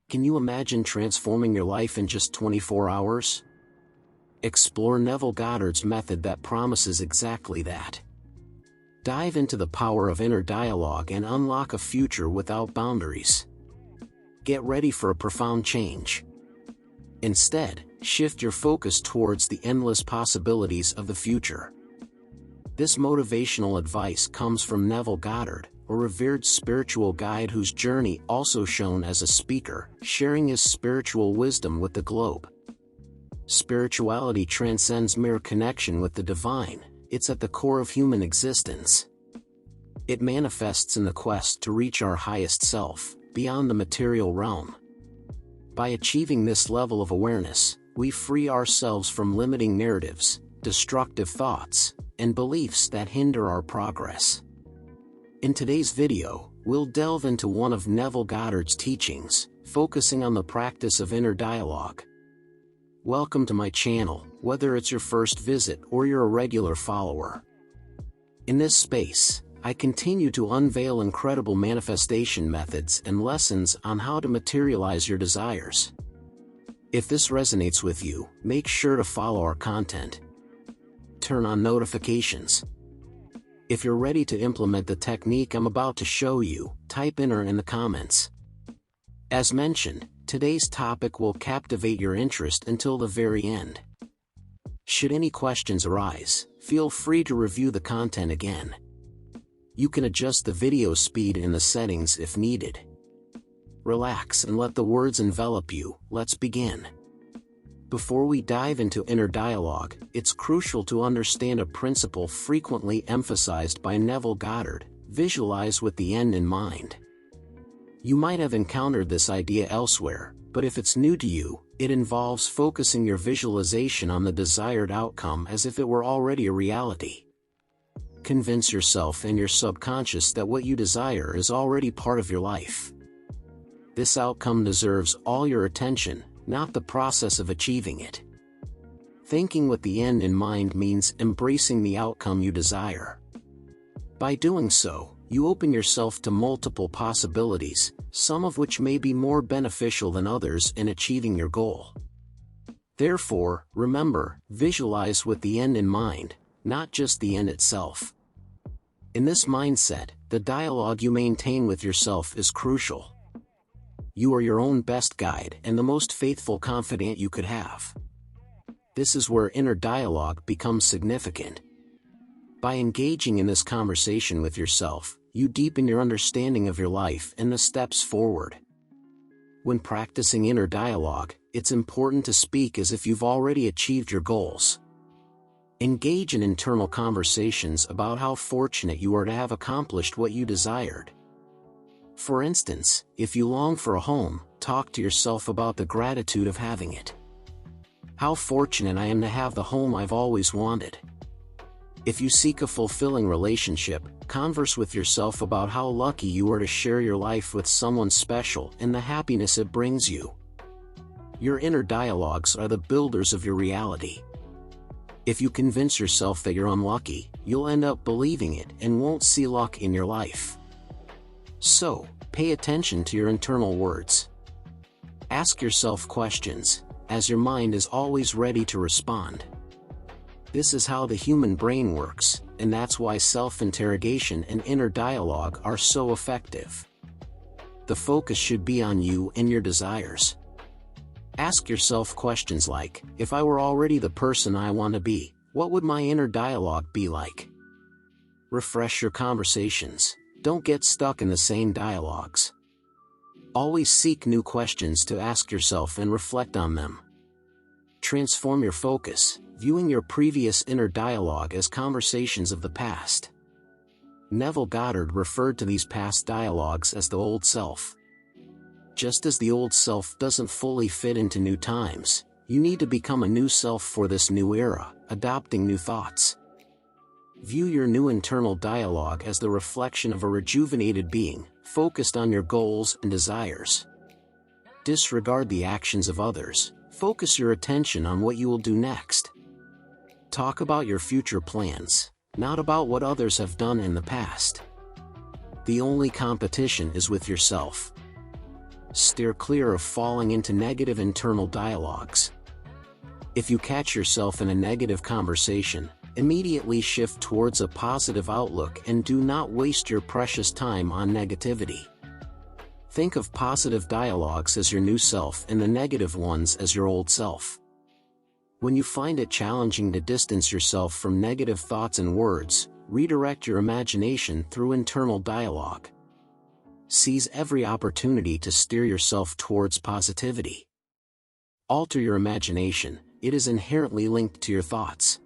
Can you imagine transforming your life in just 24 hours? Explore Neville Goddard's method that promises exactly that. Dive into the power of inner dialogue and unlock a future without boundaries. Get ready for a profound change. Instead, shift your focus towards the endless possibilities of the future. This motivational advice comes from Neville Goddard, a revered spiritual guide whose journey also shone as a speaker, sharing his spiritual wisdom with the globe. Spirituality transcends mere connection with the divine. It's at the core of human existence. It manifests in the quest to reach our highest self, beyond the material realm. By achieving this level of awareness, we free ourselves from limiting narratives, destructive thoughts, and beliefs that hinder our progress. In today's video, we'll delve into one of Neville Goddard's teachings, focusing on the practice of inner dialogue. Welcome to my channel, whether it's your first visit or you're a regular follower. In this space, I continue to unveil incredible manifestation methods and lessons on how to materialize your desires. If this resonates with you, make sure to follow our content. Turn on notifications. If you're ready to implement the technique I'm about to show you, type "inner" in the comments. As mentioned, today's topic will captivate your interest until the very end. Should any questions arise, feel free to review the content again. You can adjust the video speed in the settings if needed. Relax and let the words envelop you. Let's begin. Before we dive into inner dialogue, it's crucial to understand a principle frequently emphasized by Neville Goddard: visualize with the end in mind. You might have encountered this idea elsewhere, but if it's new to you, it involves focusing your visualization on the desired outcome as if it were already a reality. Convince yourself and your subconscious that what you desire is already part of your life. This outcome deserves all your attention, not the process of achieving it. Thinking with the end in mind means embracing the outcome you desire. By doing so, you open yourself to multiple possibilities, some of which may be more beneficial than others in achieving your goal. Therefore, remember, visualize with the end in mind, not just the end itself. In this mindset, the dialogue you maintain with yourself is crucial. You are your own best guide and the most faithful confidant you could have. This is where inner dialogue becomes significant. By engaging in this conversation with yourself, you deepen your understanding of your life and the steps forward. When practicing inner dialogue, it's important to speak as if you've already achieved your goals. Engage in internal conversations about how fortunate you are to have accomplished what you desired. For instance, if you long for a home, talk to yourself about the gratitude of having it. How fortunate I am to have the home I've always wanted. If you seek a fulfilling relationship, converse with yourself about how lucky you are to share your life with someone special and the happiness it brings you. Your inner dialogues are the builders of your reality. If you convince yourself that you're unlucky, you'll end up believing it and won't see luck in your life. So, pay attention to your internal words. Ask yourself questions, as your mind is always ready to respond. This is how the human brain works, and that's why self-interrogation and inner dialogue are so effective. The focus should be on you and your desires. Ask yourself questions like, if I were already the person I want to be, what would my inner dialogue be like? Refresh your conversations. Don't get stuck in the same dialogues. Always seek new questions to ask yourself and reflect on them. Transform your focus, viewing your previous inner dialogue as conversations of the past. Neville Goddard referred to these past dialogues as the old self. Just as the old self doesn't fully fit into new times, you need to become a new self for this new era, adopting new thoughts. View your new internal dialogue as the reflection of a rejuvenated being, focused on your goals and desires. Disregard the actions of others, focus your attention on what you will do next. Talk about your future plans, not about what others have done in the past. The only competition is with yourself. Steer clear of falling into negative internal dialogues. If you catch yourself in a negative conversation, immediately shift towards a positive outlook and do not waste your precious time on negativity. Think of positive dialogues as your new self and the negative ones as your old self. When you find it challenging to distance yourself from negative thoughts and words, redirect your imagination through internal dialogue. Seize every opportunity to steer yourself towards positivity. Alter your imagination, it is inherently linked to your thoughts.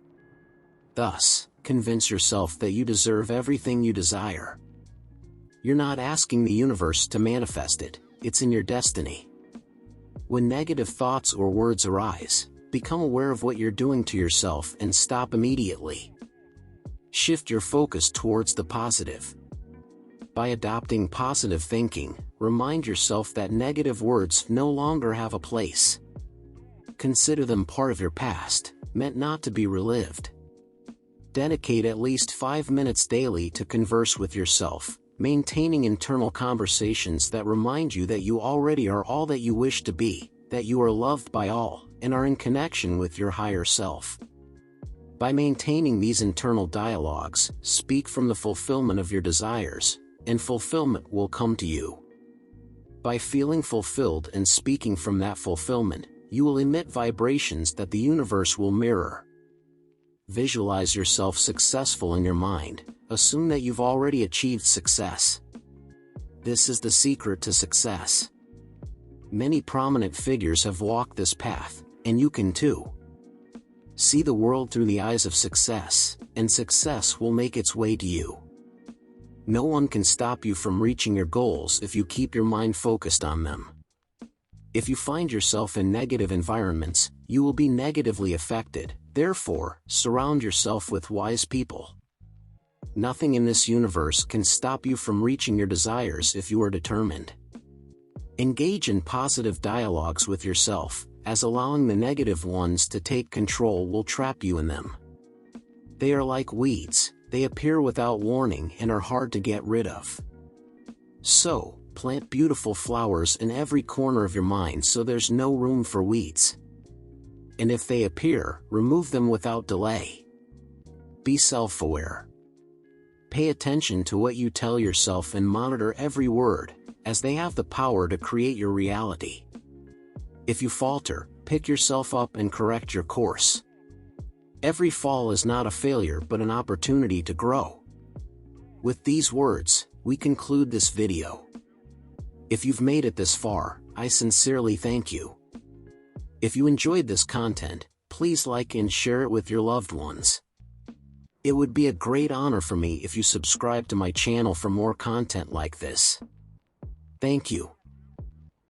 Thus, convince yourself that you deserve everything you desire. You're not asking the universe to manifest it, it's in your destiny. When negative thoughts or words arise, become aware of what you're doing to yourself and stop immediately. Shift your focus towards the positive. By adopting positive thinking, remind yourself that negative words no longer have a place. Consider them part of your past, meant not to be relived. Dedicate at least 5 minutes daily to converse with yourself, maintaining internal conversations that remind you that you already are all that you wish to be, that you are loved by all, and are in connection with your higher self. By maintaining these internal dialogues, speak from the fulfillment of your desires, and fulfillment will come to you. By feeling fulfilled and speaking from that fulfillment, you will emit vibrations that the universe will mirror. Visualize yourself successful in your mind. Assume that you've already achieved success. This is the secret to success. Many prominent figures have walked this path, and you can too. See the world through the eyes of success, and success will make its way to you. No one can stop you from reaching your goals if you keep your mind focused on them. If you find yourself in negative environments, you will be negatively affected. Therefore, surround yourself with wise people. Nothing in this universe can stop you from reaching your desires if you are determined. Engage in positive dialogues with yourself, as allowing the negative ones to take control will trap you in them. They are like weeds, they appear without warning and are hard to get rid of. So, plant beautiful flowers in every corner of your mind so there's no room for weeds. And if they appear, remove them without delay. Be self-aware. Pay attention to what you tell yourself and monitor every word, as they have the power to create your reality. If you falter, pick yourself up and correct your course. Every fall is not a failure but an opportunity to grow. With these words, we conclude this video. If you've made it this far, I sincerely thank you. If you enjoyed this content, please like and share it with your loved ones. It would be a great honor for me if you subscribe to my channel for more content like this. Thank you.